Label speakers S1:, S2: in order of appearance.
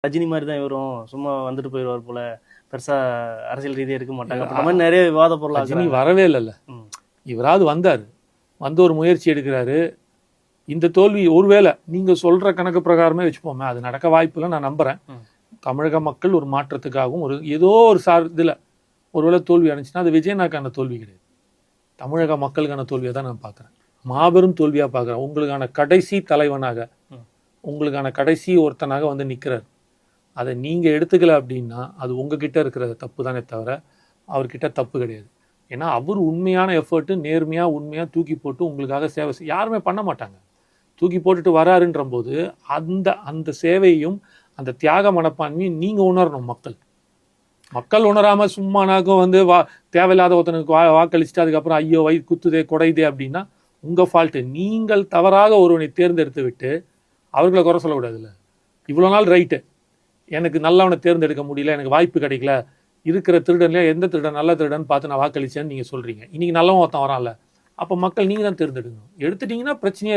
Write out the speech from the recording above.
S1: ரஜினி மாதிரி தான் இவரும் சும்மா வந்துட்டு போயிடுவார் போல, பெருசா அரசியல் ரீதியா இருக்க மாட்டாங்க. அந்த மாதிரி நிறைய விவாத பொருள்
S2: ரஜினி வரவே இல்லைல்ல. இவராவது வந்தார், வந்து ஒரு முயற்சி எடுக்கிறாரு. இந்த தோல்வி ஒருவேளை நீங்க சொல்ற கணக்கு பிரகாரமே வச்சுப்போமே, அது நடக்க வாய்ப்புல நான் நம்புறேன். தமிழக மக்கள் ஒரு மாற்றத்துக்காகவும் ஒரு ஏதோ ஒரு இதுல ஒருவேளை தோல்வி அடைஞ்சுன்னா அது விஜயனாக்கான தோல்வி கிடையாது, தமிழக மக்களுக்கான தோல்வியை தான் நான் பார்க்குறேன். மாபெரும் தோல்வியாக பார்க்குறேன். உங்களுக்கான கடைசி தலைவனாக, உங்களுக்கான கடைசி ஒருத்தனாக வந்து நிற்கிறார். அதை நீங்கள் எடுத்துக்கல அப்படின்னா அது உங்ககிட்ட இருக்கிற தப்பு தானே தவிர அவர்கிட்ட தப்பு கிடையாது. ஏன்னா அவர் உண்மையான எஃபர்ட்டு நேர்மையாக உண்மையாக தூக்கி போட்டு உங்களுக்காக சேவை யாருமே பண்ண மாட்டாங்க. தூக்கி போட்டுட்டு வராருன்ற போது அந்த அந்த சேவையும் அந்த தியாக மனப்பான்மையும் நீங்கள் உணரணும். மக்கள் உணராமல் சும்மானாக்கும் வந்து தேவையில்லாத ஒருத்தனுக்கு வாக்களிச்சுட்டு அதுக்கப்புறம் ஐயோ குத்துதே குடையுதே அப்படின்னா உங்கள் ஃபால்ட்டு. நீங்கள் தவறாக ஒருவனை தேர்ந்தெடுத்து விட்டு அவர்களை குறை சொல்லக்கூடாதுல்ல. இவ்வளோ நாள் ரைட்டு, எனக்கு நல்லவனை தேர்ந்தெடுக்க முடியல, எனக்கு வாய்ப்பு கிடைக்கல, இருக்கிற திருடன்லையே எந்த திருடன் நல்ல திருடன் பார்த்து நான் வாக்களிச்சேன்னு நீங்கள் சொல்கிறீங்க. இன்றைக்கி நல்லவன் ஒருத்தன் வரான்ல, அப்போ மக்கள் நீங்கள் தான் தேர்ந்தெடுக்கணும். எடுத்துட்டிங்கன்னா பிரச்சனையே இல்லை.